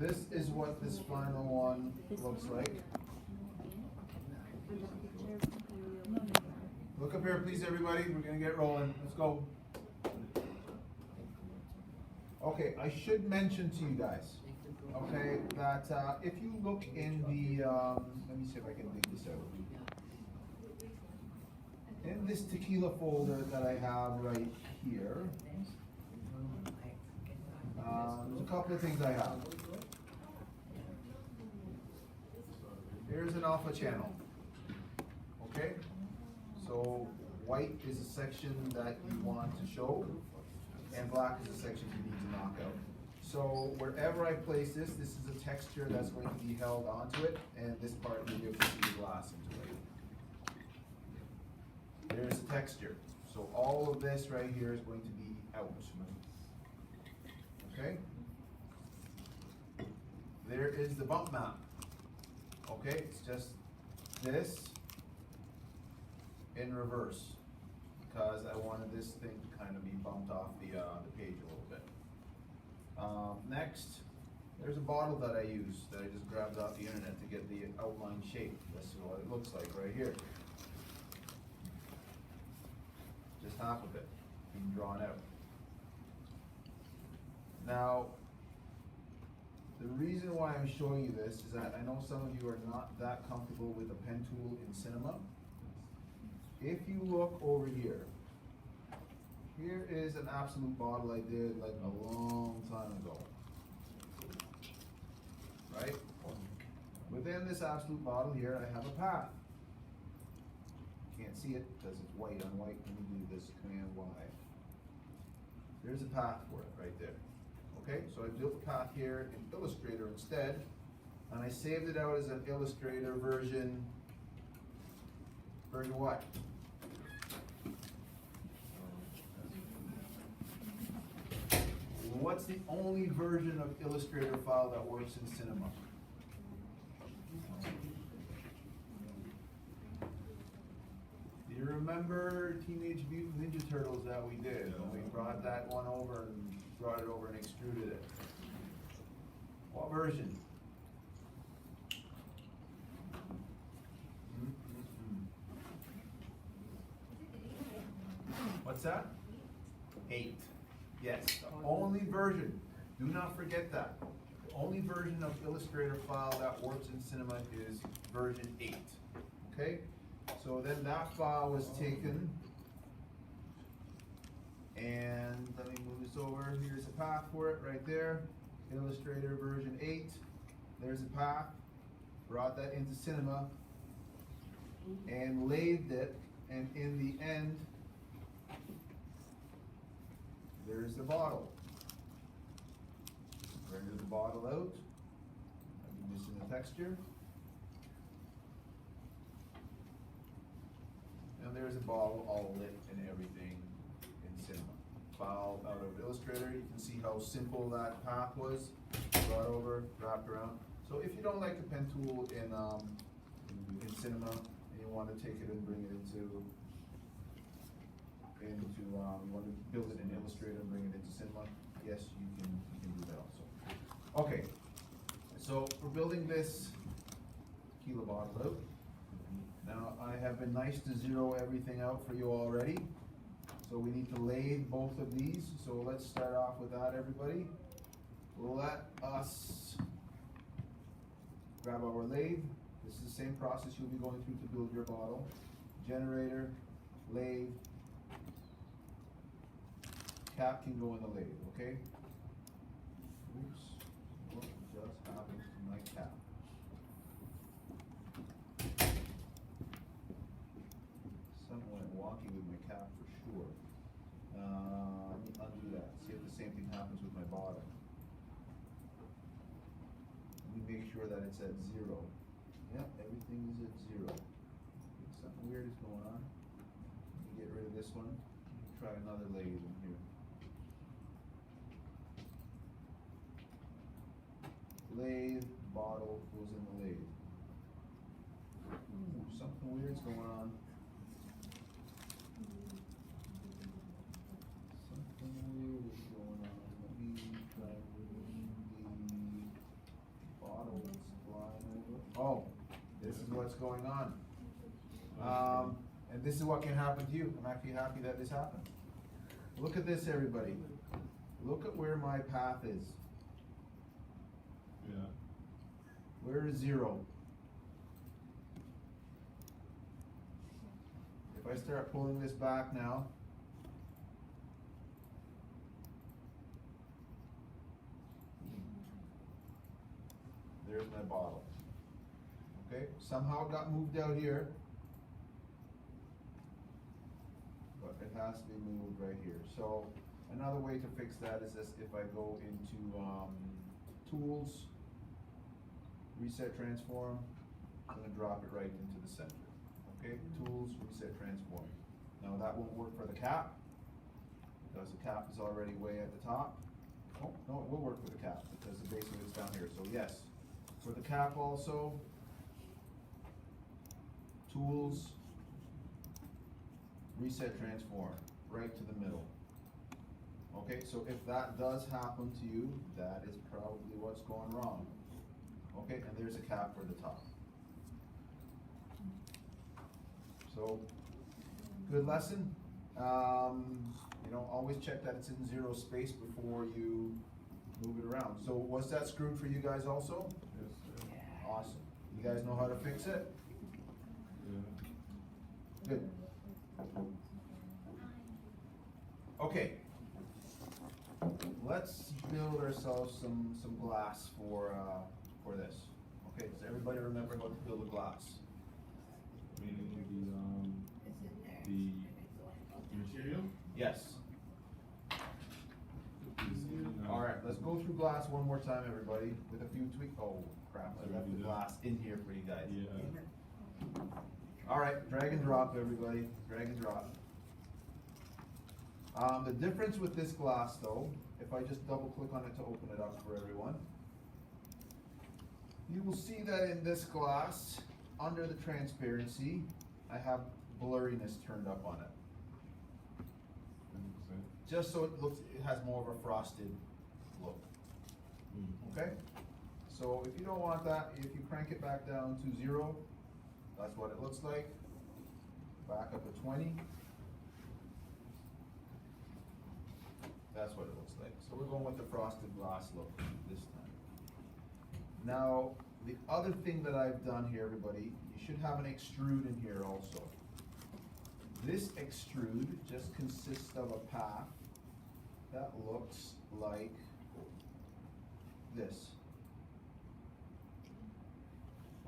this is what this final one looks like. Look up here, please, everybody. We're gonna get rolling. Let's go. Okay, I should mention to you guys, okay, that if you look in the, let me see if I can dig this out. In this tequila folder that I have right here, there's a couple of things I have. Here's an alpha channel, okay? So white is a section that you want to show, and black is a section you need to knock out. So wherever I place this is a texture that's going to be held onto it, and this part you'll be able to see the glass into it. There's a texture. So all of this right here is going to be out. Okay? There is the bump map. Okay, it's just this in reverse, because I wanted this thing to kind of be bumped off the page a little bit. Next, there's a bottle that I use that I just grabbed off the internet to get the outline shape. This is what it looks like right here. Just half of it being drawn out. Now, the reason why I'm showing you this is that I know some of you are not that comfortable with a pen tool in cinema. If you look over here, here is an Absolute bottle I did like a long time ago, right? Within this Absolute bottle here, I have a path. Can't see it because it's white on white. Let me do this Command Y. There's a path for it right there. Okay, so I built the path here in Illustrator instead, and I saved it out as an Illustrator version what? What's the only version of Illustrator file that works in Cinema? Do you remember Teenage Mutant Ninja Turtles that we did? And we brought that one over and brought it over and extruded it. What version? What's that? 8. Yes, the only version. Do not forget that. The only version of Illustrator file that works in Cinema is version 8. Okay? So then that file was taken, and let me move this over. Here's a path for it right there. Illustrator version 8. There's a path. Brought that into Cinema and lathed it, and in the end, there's the bottle. Render the bottle out. I'm missing the texture. And there's a bottle all lit and everything in Cinema. File out of Illustrator. You can see how simple that path was. Brought over, wrapped around. So if you don't like the pen tool in Cinema, and you want to take it and bring it into you want to build it in Illustrator and bring it into Cinema, yes, you can do that also. Okay, so we're building this tequila bottle out. Now I have been nice to zero everything out for you already. So we need to lathe both of these. So let's start off with that, everybody. Let us grab our lathe. This is the same process you'll be going through to build your bottle. Generator, lathe, cap can go in the lathe, okay? Oops, what just happened to my cap? Something went wonky with my cap for sure. Let me undo that, see if the same thing happens with my bottom. Let me make sure that it's at 0. Yep, everything is at 0. Something weird is going on. Let me get rid of this one. Try another lathe in here. Lathe, bottle goes in the lathe. Ooh, something weird's going on. Something weird is going on. Let me try moving the what's going on. And this is what can happen to you. I'm actually happy that this happened. Look at this, everybody. Look at where my path is. Yeah. Where is 0? If I start pulling this back now, there's my bottle. Okay, somehow it got moved out here, but it has to be moved right here. So another way to fix that is this: if I go into Tools, Reset Transform, I'm going to drop it right into the center. Okay, Tools, Reset Transform. Now that won't work for the cap, because the cap is already way at the top. Oh, no, it will work for the cap, because the base of it's down here. So yes, for the cap also, Tools, Reset Transform, right to the middle. Okay, so if that does happen to you, that is probably what's going wrong. Okay, and there's a cap for the top. So, good lesson. You know, always check that it's in 0 space before you move it around. So was that screwed for you guys also? Yes, sir. Awesome. You guys know how to fix it? Yeah. Good. Okay. Let's build ourselves some glass for this. Okay, does everybody remember how to build a glass? Meaning the material? Yes. All right, let's go through glass one more time, everybody, with a few tweaks. Oh, crap, I left the glass in here for you guys. Yeah. All right, drag and drop, everybody, drag and drop. The difference with this glass, though, if I just double click on it to open it up for everyone, you will see that in this glass, under the transparency, I have blurriness turned up on it. 100%. Just so it looks, it has more of a frosted look. Okay? So if you don't want that, if you crank it back down to 0, that's what it looks like. Back up to 20. That's what it looks like. So we're going with the frosted glass look this time. Now, the other thing that I've done here, everybody, you should have an extrude in here also. This extrude just consists of a path that looks like this.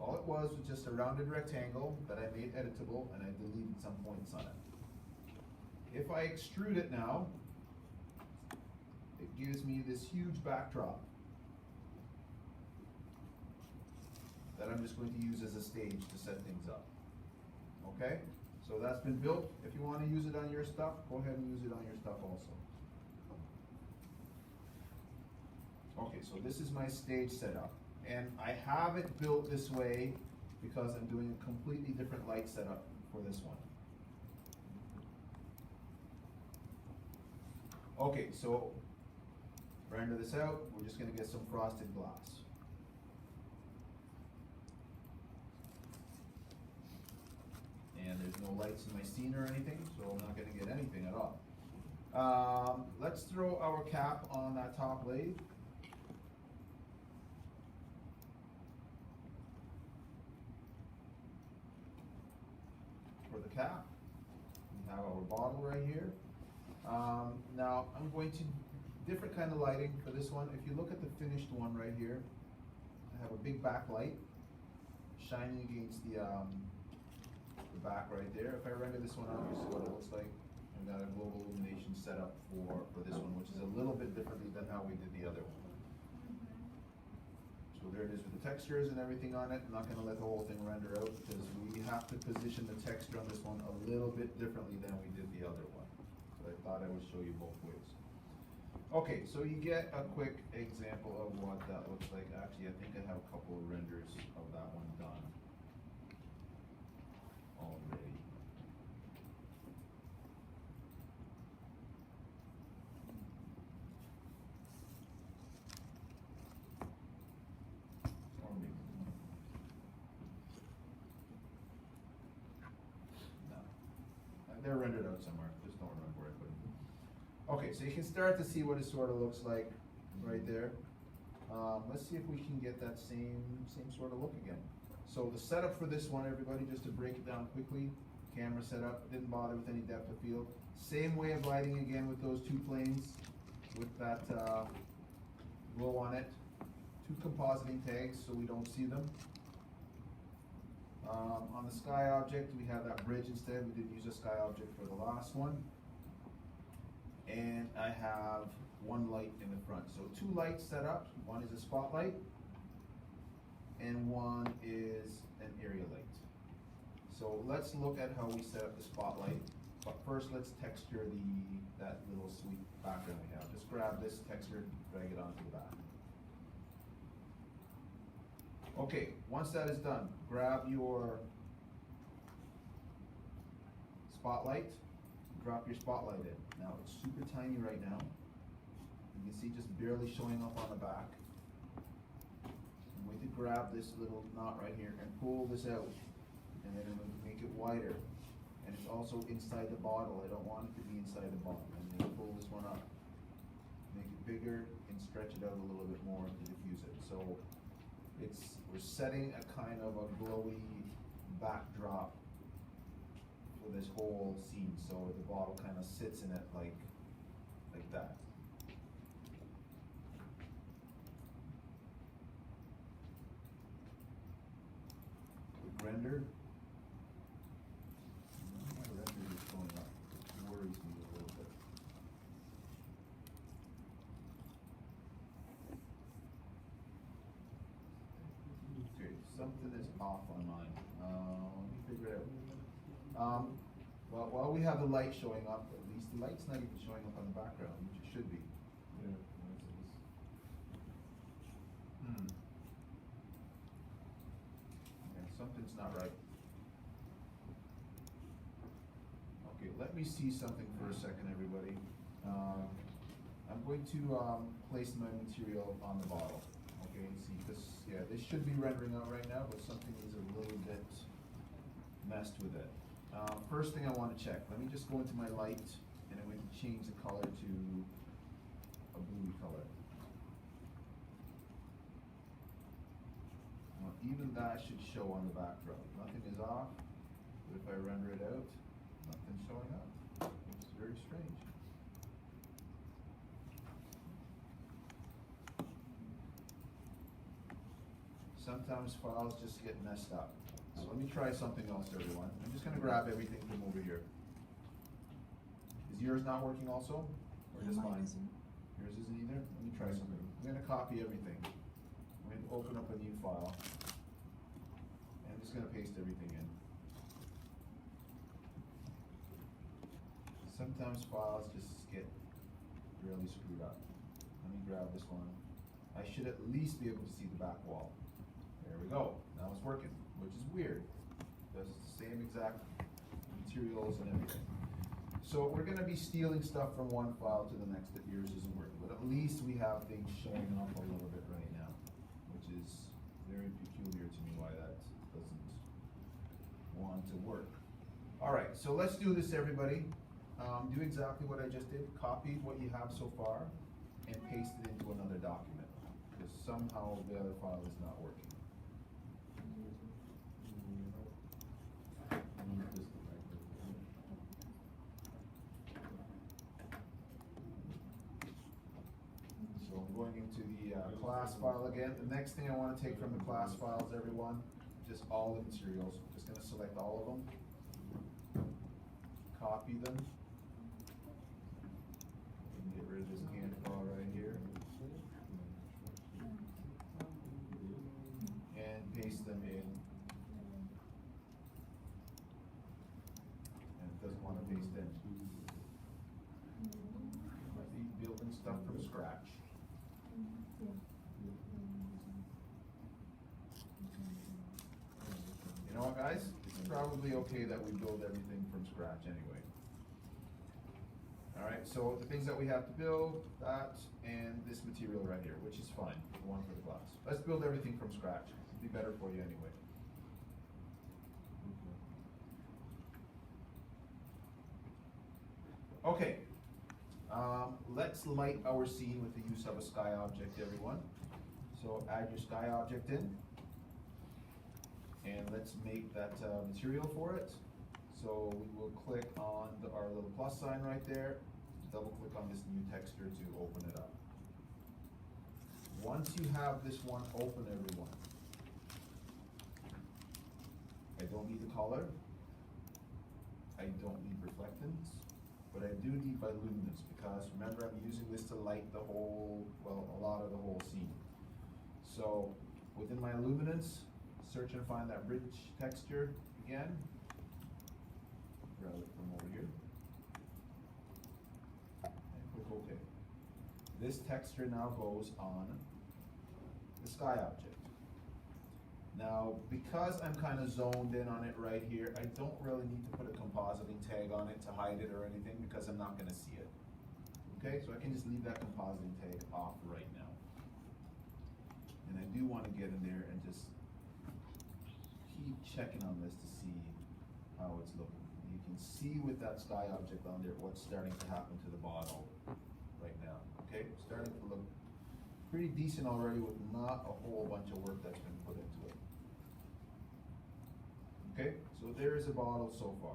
All it was just a rounded rectangle that I made editable, and I deleted some points on it. If I extrude it now, it gives me this huge backdrop that I'm just going to use as a stage to set things up. Okay? So that's been built. If you want to use it on your stuff, go ahead and use it on your stuff also. Okay, so this is my stage setup. And I have it built this way because I'm doing a completely different light setup for this one. Okay, so render this out. We're just going to get some frosted glass. And there's no lights in my scene or anything, so I'm not going to get anything at all. Let's throw our cap on that top lathe. For the cap, we have our bottle right here. Now I'm going to different kind of lighting for this one. If you look at the finished one right here, I have a big backlight shining against the back right there. If I render this one out, you see what it looks like. I've got a global illumination set up for this one, which is a little bit differently than how we did the other one. So there it is with the textures and everything on it. I'm not going to let the whole thing render out because we have to position the texture on this one a little bit differently than we did the other one. So I thought I would show you both ways. Okay, so you get a quick example of what that looks like. Actually, I think I have a couple of renders of that one done already. they're rendered out somewhere, just don't remember where I put them. Okay, so you can start to see what it sort of looks like right there. Let's see if we can get that same sort of look again. So the setup for this one, everybody, just to break it down quickly, camera setup, didn't bother with any depth of field. Same way of lighting again with those two planes, with that glow on it. Two compositing tags so we don't see them. On the sky object, we have that bridge instead. We didn't use a sky object for the last one. And I have one light in the front. So two lights set up. One is a spotlight, and one is an area light. So let's look at how we set up the spotlight. But first, let's texture that little sweet background we have. Just grab this texture, drag it onto the back. Okay, once that is done, grab your spotlight, drop your spotlight in. Now it's super tiny right now. You can see just barely showing up on the back. I'm going to grab this little knot right here and pull this out. And then I'm going to make it wider. And it's also inside the bottle. I don't want it to be inside the bottle. I'm going to pull this one up. Make it bigger and stretch it out a little bit more to diffuse it. So we're setting a kind of a glowy backdrop for this whole scene. So the bottle kind of sits in it like that. With render. My render is going up. It worries me a little bit. Okay, something is off on mine. Let me figure it out. Well, while we have the light showing up, at least the light's not even showing up on the background, which it should be. Yeah. Okay, something's not right. Okay, let me see something for a second, everybody. I'm going to place my material on the bottle. Okay, see this, yeah, this should be rendering out right now, but something is a little bit messed with it. First thing I want to check, let me just go into my light, and I'm going to change the color to a bluey color. Now, even that should show on the backdrop. Nothing is off, but if I render it out, nothing's showing up. It's very strange. Sometimes files just get messed up. So let me try something else, everyone. I'm just gonna grab everything from over here. Is yours not working also? Or just mine? Yours isn't either? Let me try something. I'm gonna copy everything. I'm going to open up a new file. And I'm just gonna paste everything in. Sometimes files just get really screwed up. Let me grab this one. I should at least be able to see the back wall. There we go. Now it's working, which is weird. Does the same exact materials and everything. So we're going to be stealing stuff from one file to the next if yours isn't working. But at least we have things showing up a little bit right now, which is very peculiar to me why that doesn't want to work. All right, so let's do this, everybody. Do exactly what I just did. Copy what you have so far and paste it into another document, because somehow the other file is not working. So I'm going into the class file again. The next thing I want to take from the class files, everyone, just all the materials. I'm just going to select all of them, copy them, and get rid of this can file right here, and paste them in. And it doesn't want to paste in. Might be building stuff from scratch. You know what, guys? It's probably okay that we build everything from scratch anyway. Alright, so the things that we have to build, that, and this material right here, which is fine, the one for the class. Let's build everything from scratch. It'll be better for you anyway. Okay, let's light our scene with the use of a sky object, everyone. So add your sky object in, and let's make that material for it. So we will click on our little plus sign right there, double click on this new texture to open it up. Once you have this one open, everyone, I don't need the color, I don't need reflectance, but I do need bioluminescence, because remember, I'm using this to light the whole, well, a lot of the whole scene. So within my luminance, search and find that bridge texture again. Grab it from over here. And click OK. This texture now goes on the sky object. Now, because I'm kind of zoned in on it right here, I don't really need to put a compositing tag on it to hide it or anything, because I'm not going to see it. Okay, so I can just leave that compositing tag off right now. And I do want to get in there and just keep checking on this to see how it's looking. You can see with that sky object on there what's starting to happen to the bottle right now. Okay, starting to look pretty decent already with not a whole bunch of work that's been put into it. Okay, so there is a bottle so far.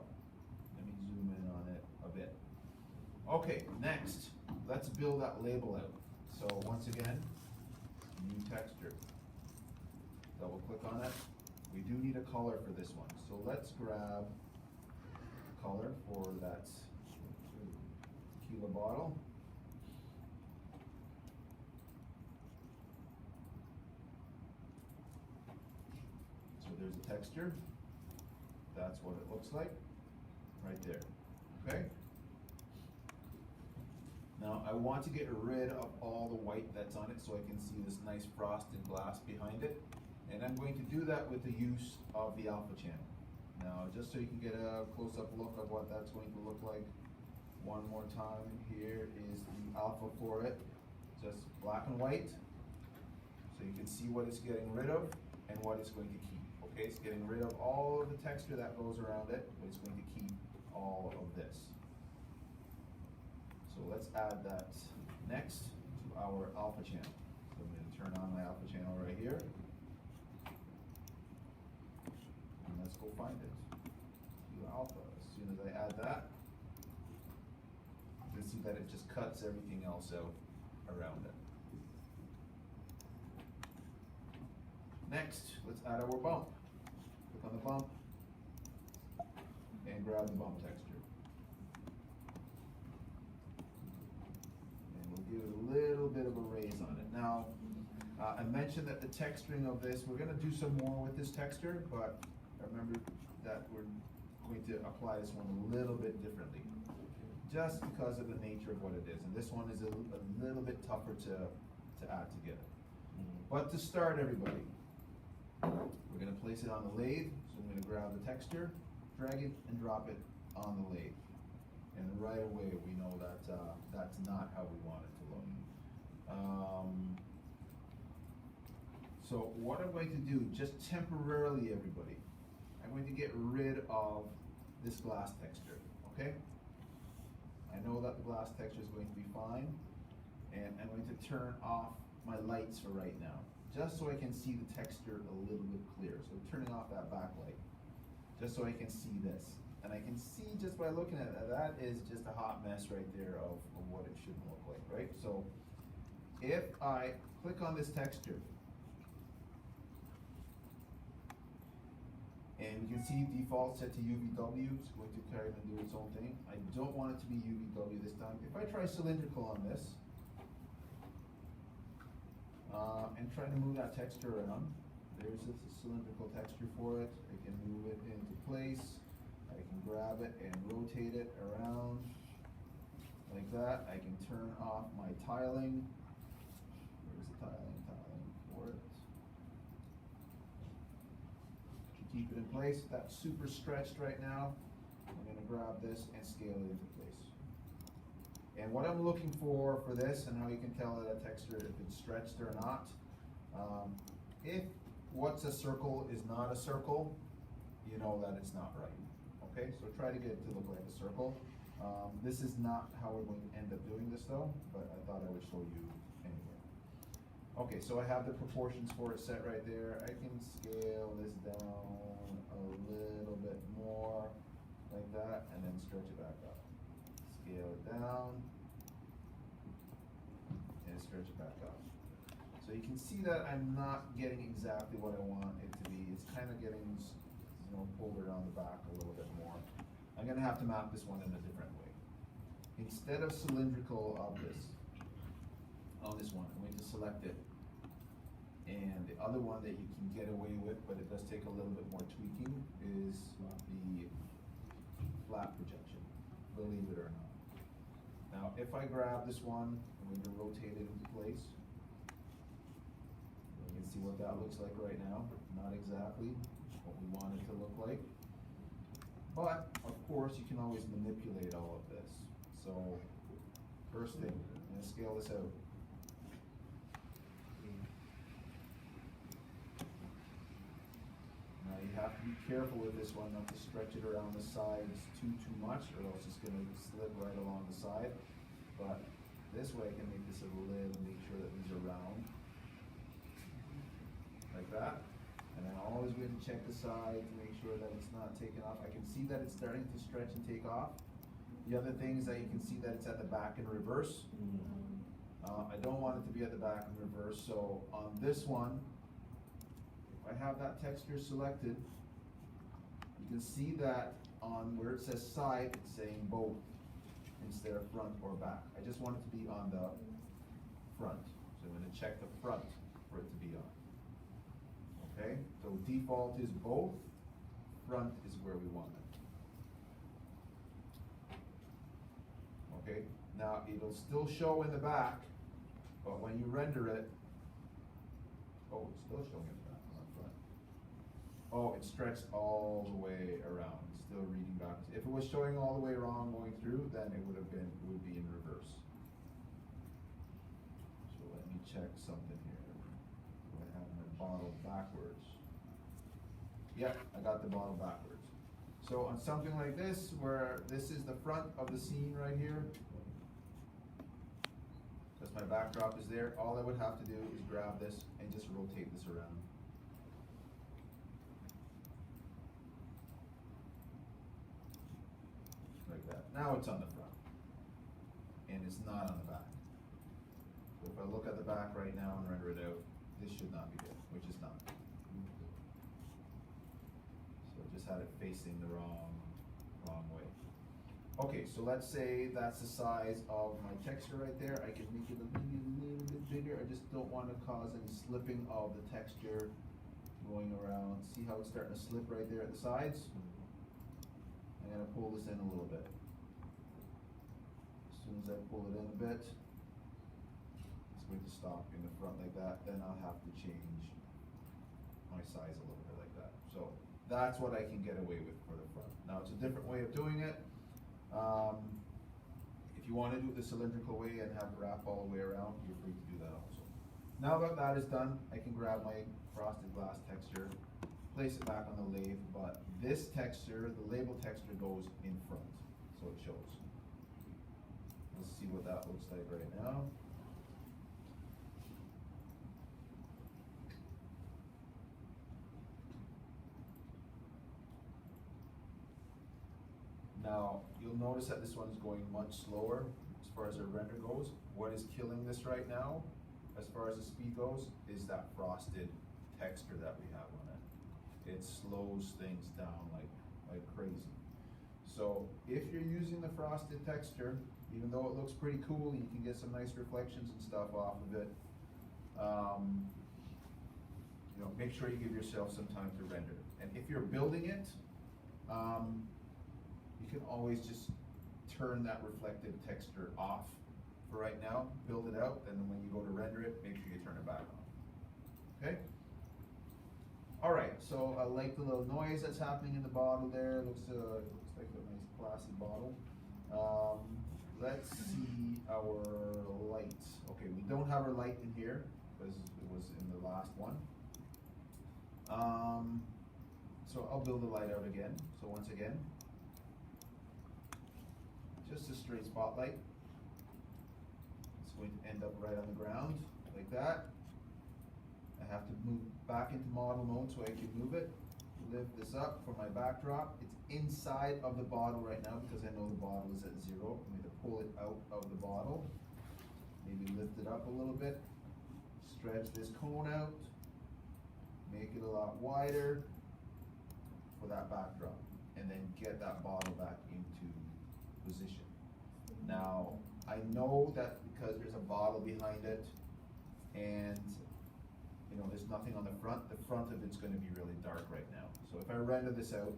Let me zoom in on it a bit. Okay, next, let's build that label out. So once again, new texture. Double click on it. We do need a color for this one. So let's grab a color for that tequila bottle. So there's a texture. That's what it looks like, right there, okay? Now I want to get rid of all the white that's on it so I can see this nice frosted glass behind it. And I'm going to do that with the use of the alpha channel. Now, just so you can get a close-up look of what that's going to look like, one more time, here is the alpha for it. Just black and white, so you can see what it's getting rid of and what it's going to keep. Okay, it's getting rid of all of the texture that goes around it, but it's going to keep all of this. So let's add that next to our alpha channel. So I'm going to turn on my alpha channel right here. And let's go find it. Do alpha. As soon as I add that, you can see that it just cuts everything else out around it. Next, let's add our bump. Click on the bump and grab the bump texture. And we'll give it a little bit of a raise on it. Now, I mentioned that the texturing of this, we're gonna do some more with this texture, but remember that we're going to apply this one a little bit differently, just because of the nature of what it is. And this one is a little bit tougher to add together. But to start, everybody, we're going to place it on the lathe. So I'm going to grab the texture, drag it, and drop it on the lathe. And right away we know that that's not how we want it to look. So what I'm going to do, just temporarily, everybody, I'm going to get rid of this glass texture, okay? I know that the glass texture is going to be fine, and I'm going to turn off my lights for right now, just so I can see the texture a little bit clearer. So turning off that backlight, just so I can see this. And I can see just by looking at it, that is just a hot mess right there of what it should look like, right? So if I click on this texture, and you can see default set to UVW, it's going to carry and do its own thing. I don't want it to be UVW this time. If I try cylindrical on this, and try to move that texture around, there's this cylindrical texture for it. I can move it into place. I can grab it and rotate it around like that. I can turn off my tiling. Where's the tiling? Tiling for it. To keep it in place. That's super stretched right now. I'm going to grab this and scale it into place. And what I'm looking for this, and how you can tell that a texture if it's stretched or not, if what's a circle is not a circle, you know that it's not right. Okay, so try to get it to look like a circle. This is not how we're going to end up doing this though, but I thought I would show you anyway. Okay, so I have the proportions for it set right there. I can scale this down a little bit more like that and then stretch it back up. Scale it down and stretch it back up. So you can see that I'm not getting exactly what I want it to be. It's kind of getting, you know, pulled around the back a little bit more. I'm gonna have to map this one in a different way. Instead of cylindrical of this, on this one, I'm going to select it. And the other one that you can get away with, but it does take a little bit more tweaking, is the flat projection, believe it or not. Now, if I grab this one, I'm going to rotate it into place. You can see what that looks like right now. Not exactly what we want it to look like. But, of course, you can always manipulate all of this. So, first thing, I'm going to scale this out. Now you have to be careful with this one not to stretch it around the sides too much, or else it's going to slip right along the side. But this way I can make this a lid and make sure that these are round. Like that. And I'm always going to check the side to make sure that it's not taken off. I can see that it's starting to stretch and take off. The other thing is that you can see that it's at the back in reverse. I don't want it to be at the back in reverse, so on this one, if I have that texture selected, you can see that on where it says side, it's saying both instead of front or back. I just want it to be on the front. So I'm going to check the front for it to be on. Okay, so default is both, front is where we want it. Okay, now it'll still show in the back, but when you render it, oh, it's still showing in the back, not front. Oh, it stretched all the way around. It's still reading back. If it was showing all the way wrong going through, then it would be in reverse. So let me check something here. Do I have my bottle backwards? Yep, I got the bottle backwards. So on something like this, where this is the front of the scene right here, because my backdrop is there, all I would have to do is grab this and just rotate this around. Like that. Now it's on the front, and it's not on the back. So if I look at the back right now and render it out, this should not be good, which is not. Just had it facing the wrong way. Okay, so let's say that's the size of my texture right there. I can make it maybe a little bit bigger. I just don't want to cause any slipping of the texture going around. See how it's starting to slip right there at the sides? I'm going to pull this in a little bit. As soon as I pull it in a bit, it's going to stop in the front like that. Then I'll have to change my size a little bit like that. So that's what I can get away with for the front. Now it's a different way of doing it. If you want to do it the cylindrical way and have it wrap all the way around, you're free to do that also. Now that that is done, I can grab my frosted glass texture, place it back on the lathe, but this texture, the label texture, goes in front, so it shows. Let's see what that looks like right now. Now, you'll notice that this one is going much slower as far as the render goes. What is killing this right now, as far as the speed goes, is that frosted texture that we have on it. It slows things down like crazy. So if you're using the frosted texture, even though it looks pretty cool, you can get some nice reflections and stuff off of it, you know, make sure you give yourself some time to render it. And if you're building it, you can always just turn that reflective texture off for right now, build it out, and then when you go to render it, make sure you turn it back on. Okay? Alright, so I like the little noise that's happening in the bottle there. Looks like a nice classy bottle. Let's see our light. Okay, we don't have our light in here because it was in the last one. So I'll build the light out again. So once again, just a straight spotlight. It's going to end up right on the ground, like that. I have to move back into model mode so I can move it. Lift this up for my backdrop. It's inside of the bottle right now because I know the bottle is at 0. I'm going to pull it out of the bottle. Maybe lift it up a little bit. Stretch this cone out. Make it a lot wider for that backdrop. And then get that bottle back into position. Now, I know that because there's a bottle behind it and you know, there's nothing on the front of it's gonna be really dark right now. So if I render this out,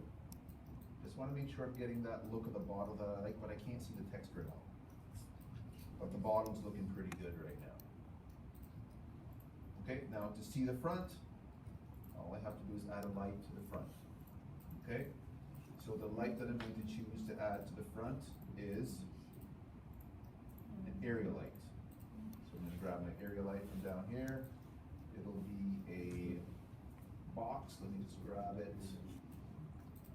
just wanna make sure I'm getting that look of the bottle that I like, but I can't see the texture at all. But the bottom's looking pretty good right now. Okay, now to see the front, all I have to do is add a light to the front. Okay, so the light that I'm going to choose to add to the front is an area light. So I'm gonna grab my area light from down here. It'll be a box, let me just grab it.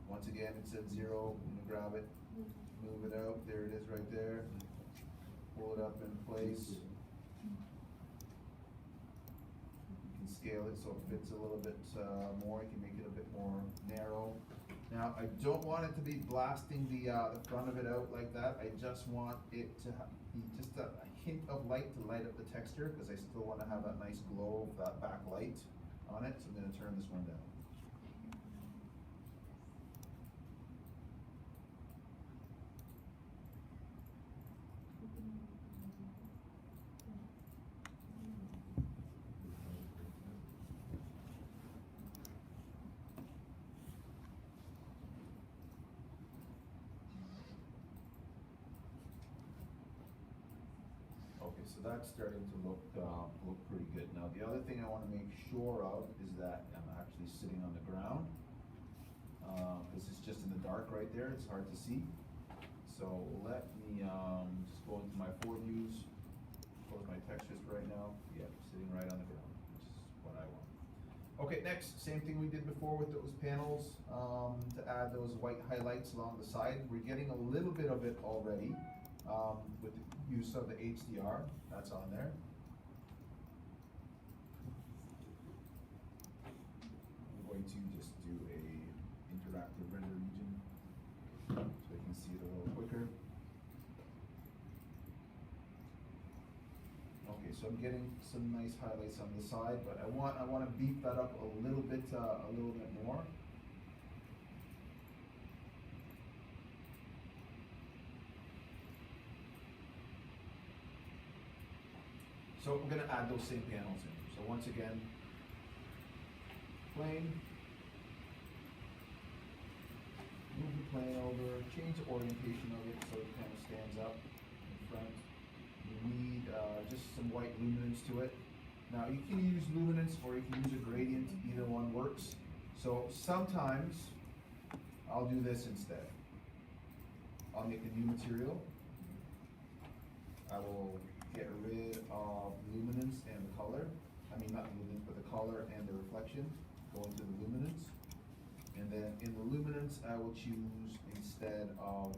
Once again, it said 0, I'm gonna grab it, move it out, there it is right there. Pull it up in place. You can scale it so it fits a little bit more, you can make it a bit more narrow. Now, I don't want it to be blasting the front of it out like that, I just want it to be just a hint of light to light up the texture, because I still want to have that nice glow of that backlight on it, so I'm going to turn this one down. Okay, so that's starting to look pretty good. Now, the other thing I want to make sure of is that I'm actually sitting on the ground. This is just in the dark right there, it's hard to see. So let me just go into my 4Views, close my textures for right now. Yeah, sitting right on the ground, which is what I want. Okay, next, same thing we did before with those panels, to add those white highlights along the side. We're getting a little bit of it already with the use of the HDR, that's on there. I'm going to just do a interactive render region so I can see it a little quicker. Okay, so I'm getting some nice highlights on the side, but I want to beef that up a little bit more. So we're going to add those same panels in. So once again, plane, move the plane over, change the orientation of it so it kind of stands up in front. You need just some white luminance to it. Now you can use luminance or you can use a gradient, either one works. So sometimes I'll do this instead. I'll make a new material. I will get rid of luminance and the color. I mean, not the luminance, but the color and the reflection. Go into the luminance. And then in the luminance, I will choose, instead of,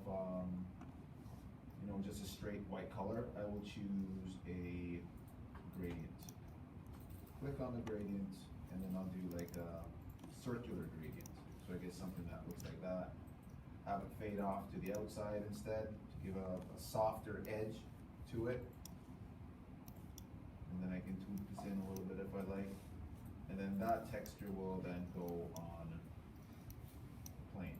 you know, just a straight white color, I will choose a gradient. Click on the gradient, and then I'll do like a circular gradient. So I get something that looks like that. Have it fade off to the outside instead, to give a softer edge to it. And then I can tweak this in a little bit if I like. And then that texture will then go on the plane.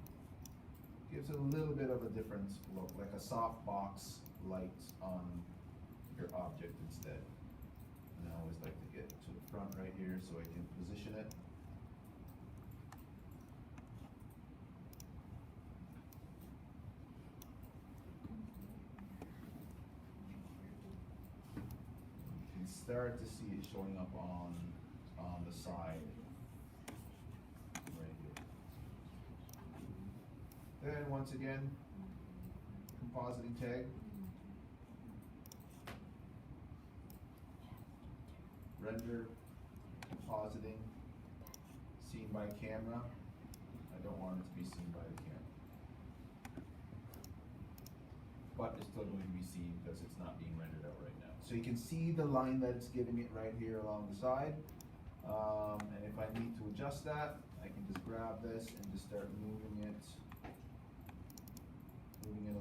Gives it a little bit of a different look, like a soft box light on your object instead. And I always like to get to the front right here so I can position it. Start to see it showing up on the side right here. Then once again, compositing tag, render, compositing, seen by camera. I don't want it to be seen by the camera. but it's still going to be seen because it's not being rendered out right now. So you can see the line that it's giving it right here along the side. And if I need to adjust that, I can just grab this and just start moving it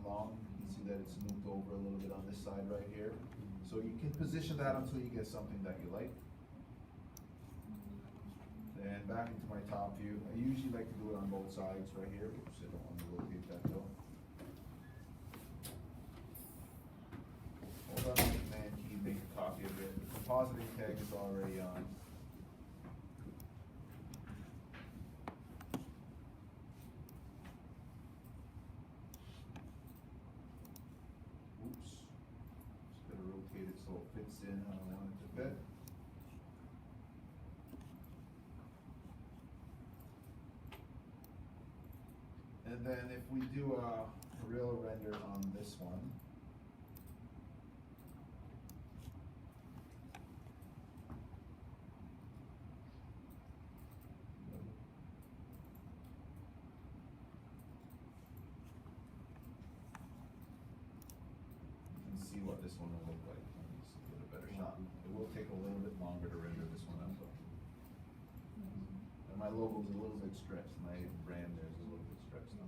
along. You can see that it's moved over a little bit on this side right here. So you can position that until you get something that you like. And back into my top view. I usually like to do it on both sides right here. Oops, I don't want to rotate that though. Hold on to the command key, make a copy of it. The compositing tag is already on. Oops. Just gotta rotate it so it fits in how I want it to fit. And then if we do a real render on this one, you can see what this one will look like. Let me just get a better shot. It will take a little bit longer to render this one out though. And my logo's a little bit stretched, my brand there's a little bit stretched now.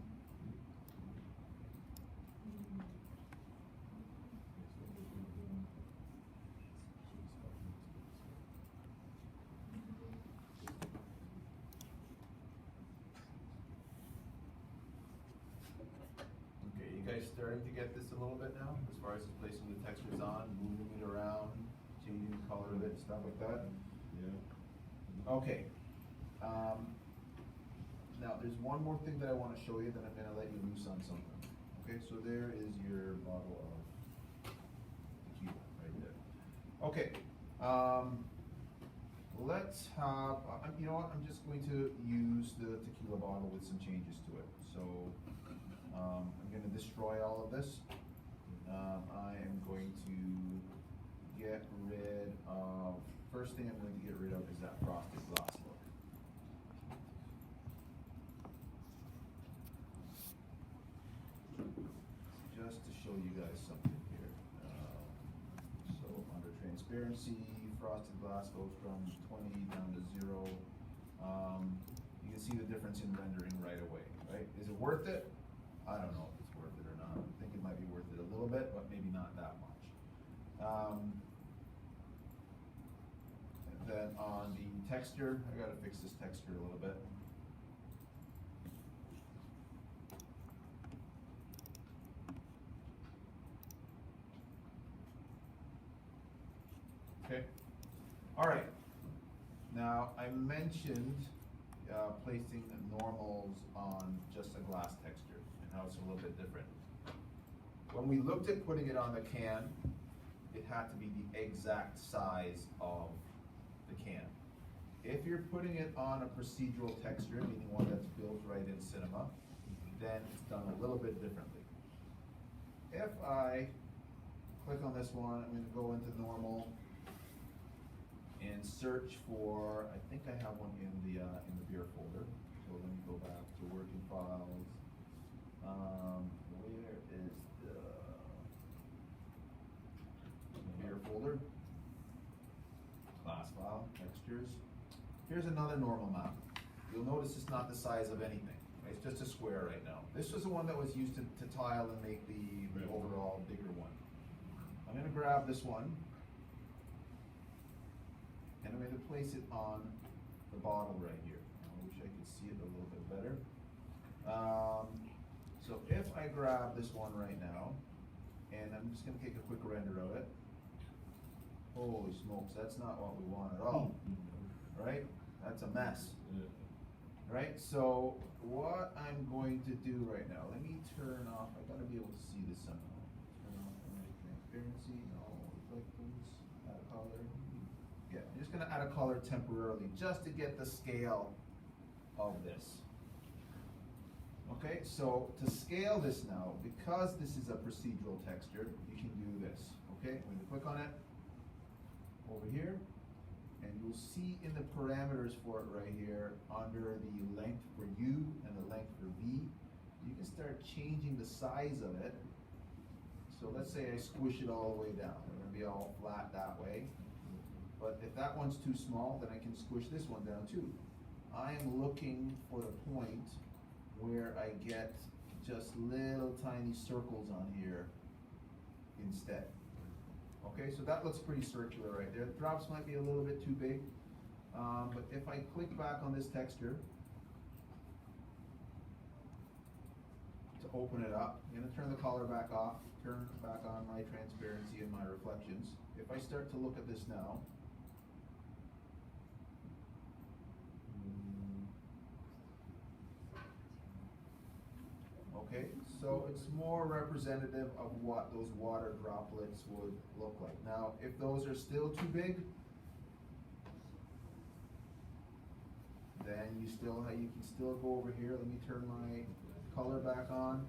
Okay, you guys starting to get this a little bit now, as far as placing the textures on, moving it around, changing the color of it, stuff like that? Yeah. Okay. Now, there's one more thing that I want to show you, then I'm going to let you loose on something. Okay, so there is your bottle of tequila right there. Okay, let's have, you know what, I'm just going to use the tequila bottle with some changes to it. So, I'm going to destroy all of this. I am going to get rid of, first thing I'm going to get rid of is that frosted glass look. Just to show you guys something here. So under transparency, frosted glass goes from 20 down to 0. You can see the difference in rendering right away, right? Is it worth it? I don't know if it's worth it or not. I think it might be worth it a little bit, but maybe not that much. And then on the texture, I gotta fix this texture a little bit. Okay. All right. Now, I mentioned placing normals on just a glass texture and how it's a little bit different. When we looked at putting it on the can, it had to be the exact size of the can. If you're putting it on a procedural texture, meaning one that's built right in Cinema, then it's done a little bit differently. If I click on this one, I'm going to go into normal and search for, I think I have one in the beer folder. So let me go back to working files. Where is the beer folder? Class file, textures. Here's another normal map. You'll notice it's not the size of anything. It's just a square right now. This was the one that was used to tile and make the overall bigger one. I'm going to grab this one. And I'm going to place it on the bottle right here. I wish I could see it a little bit better. So if I grab this one right now, and I'm just going to take a quick render of it. Holy smokes, that's not what we want at all, right? That's a mess, right? So what I'm going to do right now, let me turn off, I gotta be able to see this somehow. Turn off my transparency, no reflectance, add a color. Yeah, I'm just gonna add a color temporarily, just to get the scale of this. Okay, so to scale this now, because this is a procedural texture, you can do this. Okay, I'm gonna click on it over here, and you'll see in the parameters for it right here, under the length for U and the length for V, you can start changing the size of it So let's say I squish it all the way down, they're gonna be all flat that way. But if that one's too small, then I can squish this one down too. I am looking for the point where I get just little tiny circles on here instead. Okay, so that looks pretty circular right there. The drops might be a little bit too big, but if I click back on this texture to open it up, I'm gonna turn the color back off, turn back on my transparency and my reflections. If I start to look at this now, okay, so it's more representative of what those water droplets would look like. Now, if those are still too big, then you can still go over here. Let me turn my color back on.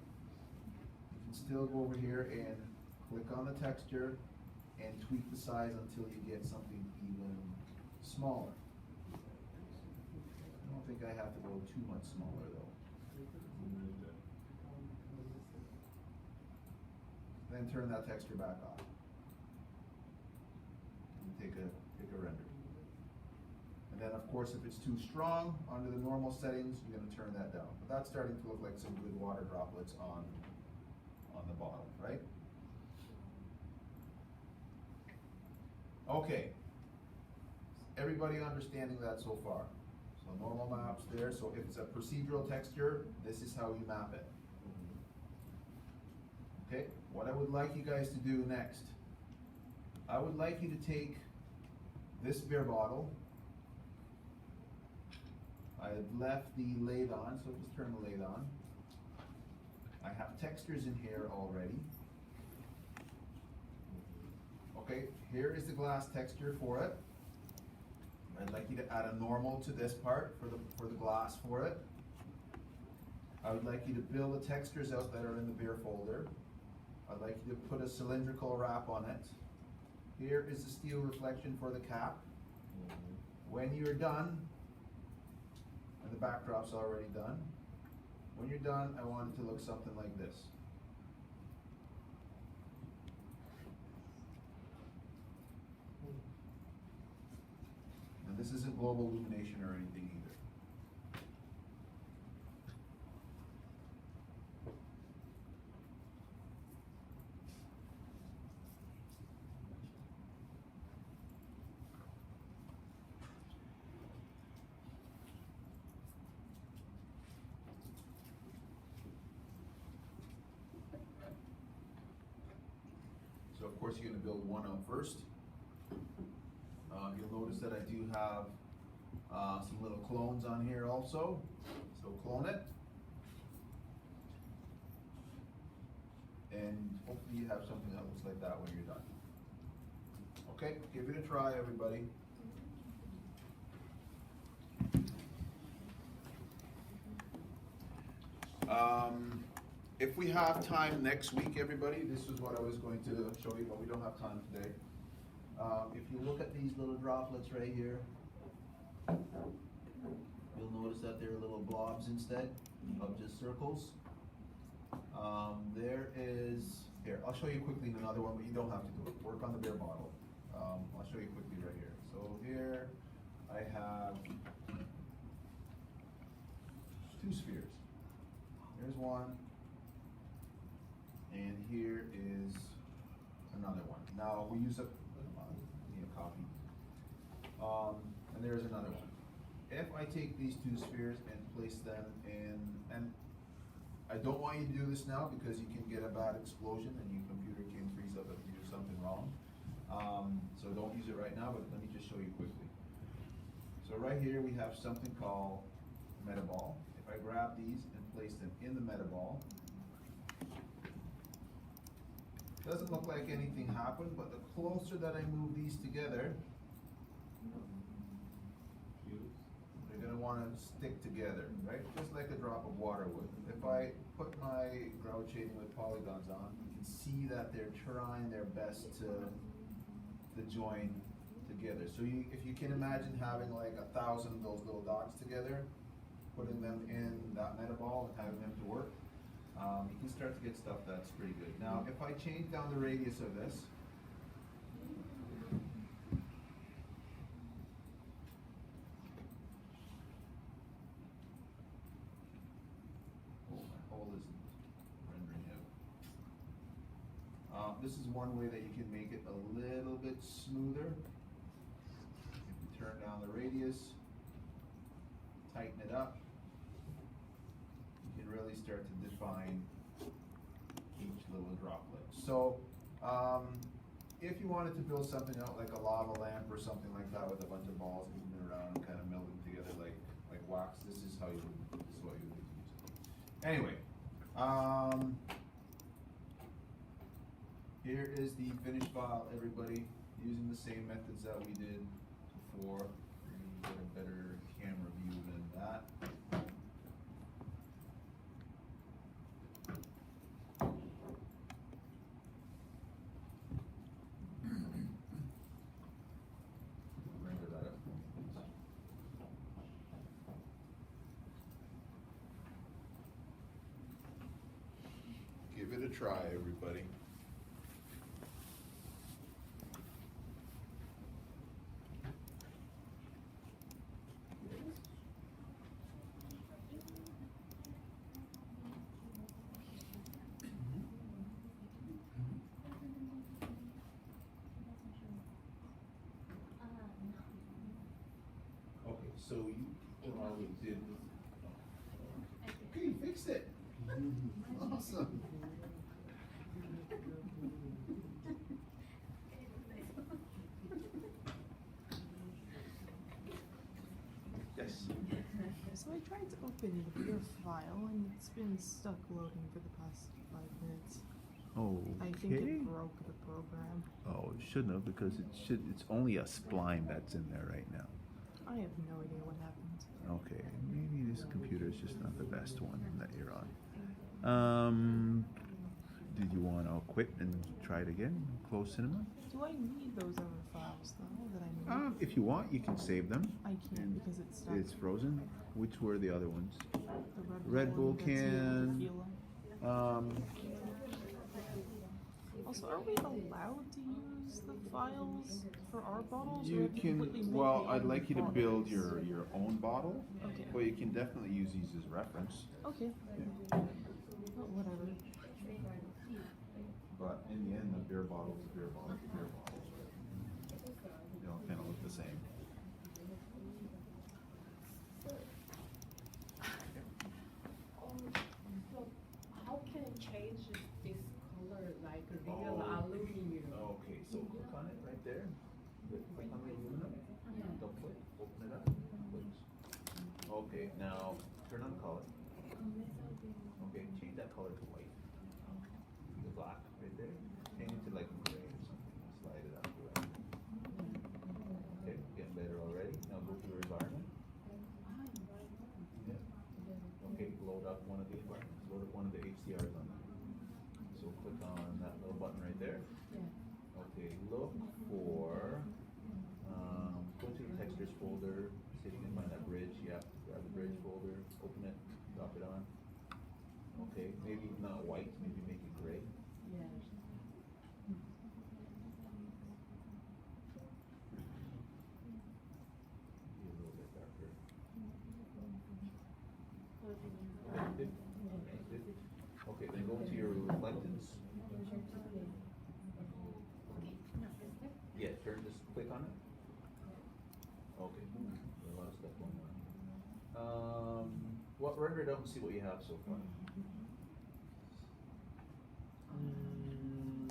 You can still go over here and click on the texture and tweak the size until you get something even smaller. I don't think I have to go too much smaller though. Then turn that texture back off. And take a render. And then of course, if it's too strong, under the normal settings, you're gonna turn that down. But that's starting to look like some good water droplets on the bottom, right? Okay. Everybody understanding that so far? So normal maps there, so if it's a procedural texture, this is how you map it. Okay, what I would like you guys to do next, I would like you to take this beer bottle. I've left the lid on, so just turn the lid on. I have textures in here already. Okay, here is the glass texture for it. I'd like you to add a normal to this part for the glass for it. I would like you to build the textures out that are in the beer folder. I'd like you to put a cylindrical wrap on it. Here is the steel reflection for the cap. When you're done, and the backdrop's already done, when you're done, I want it to look something like this. And this isn't global illumination or anything either. So of course you're going to build one out first. You'll notice that I do have some little clones on here also. So clone it. And hopefully you have something that looks like that when you're done. Okay, give it a try everybody. If we have time next week, everybody, this is what I was going to show you, but we don't have time today. If you look at these little droplets right here, you'll notice that they're little blobs instead of just circles. There is, here, I'll show you quickly another one, but you don't have to do it. Work on the beer bottle. I'll show you quickly right here. So here I have two spheres. Here's one. And here is another one. Now we use need a copy. And there's another one. If I take these two spheres and place them in, and I don't want you to do this now because you can get a bad explosion and your computer can freeze up if you do something wrong. So don't use it right now, but let me just show you quickly. So right here we have something called metaball. If I grab these and place them in the metaball, doesn't look like anything happened, but the closer that I move these together, they're going to want to stick together, right? Just like a drop of water would. If I put my grout shading with polygons on, you can see that they're trying their best to join together. So if you can imagine having like 1,000 of those little dots together, putting them in that metaball and having them to work, you can start to get stuff that's pretty good. Now, if I change down the radius of this, oh, my hole isn't rendering out. This is one way that you can make it a little bit smoother. If you turn down the radius, tighten it up, you can really start to define each little droplet. So, if you wanted to build something out like a lava lamp or something like that with a bunch of balls moving around and kind of melting together like wax, this is how you would, this is what you would use it. Anyway, here is the finished file, everybody, using the same methods that we did before. You get a better camera view than that. Render that up. Give it a try, everybody. Okay, so you probably did. Okay, you fixed it. Awesome. Yes. So I tried to open your file and it's been stuck loading for the past 5 minutes. Oh, I think it broke the program. Oh, it shouldn't have because it's only a spline that's in there right now. I have no idea what happened. Okay, maybe this computer is just not the best one that you're on. Did you want to quit and try it again? Close cinema? Do I need those other files though that I need? If you want, you can save them. I can't because it's stuck. It's frozen. Which were the other ones? The Red Bull one that's can. tequila. Also, are we allowed to use the files for our bottles? or You have to can. completely make Well, our I'd own like you to build bottles? your own bottle, Okay. but you can definitely use these as reference. Okay. Yeah. Well, whatever. But in the end, the beer bottle's a beer bottle, beer bottles, right? They all kind of look the same. So how can I change this color like real aluminum? Okay, so click on it right there. Click on the aluminum. Double click, open it up. Okay, now turn on color. Okay, change that color to white. The black right there. Change it to like gray or something. Slide it up. Okay, getting better already. Now go to your environment. Yeah. Okay, load up one of the environments. Load up one of the HDRs on that. So click on that little button right there. Okay, look for, go to the textures folder, see if you can find that bridge. Yeah, grab the bridge folder, open it, drop it on. Okay, maybe not white, maybe make it gray. Yes. Be a little bit darker. Okay. Okay, then go to your reflectance. Yeah, just click on it. Okay, a lot of stuff going on. What render it out and see what you have so far.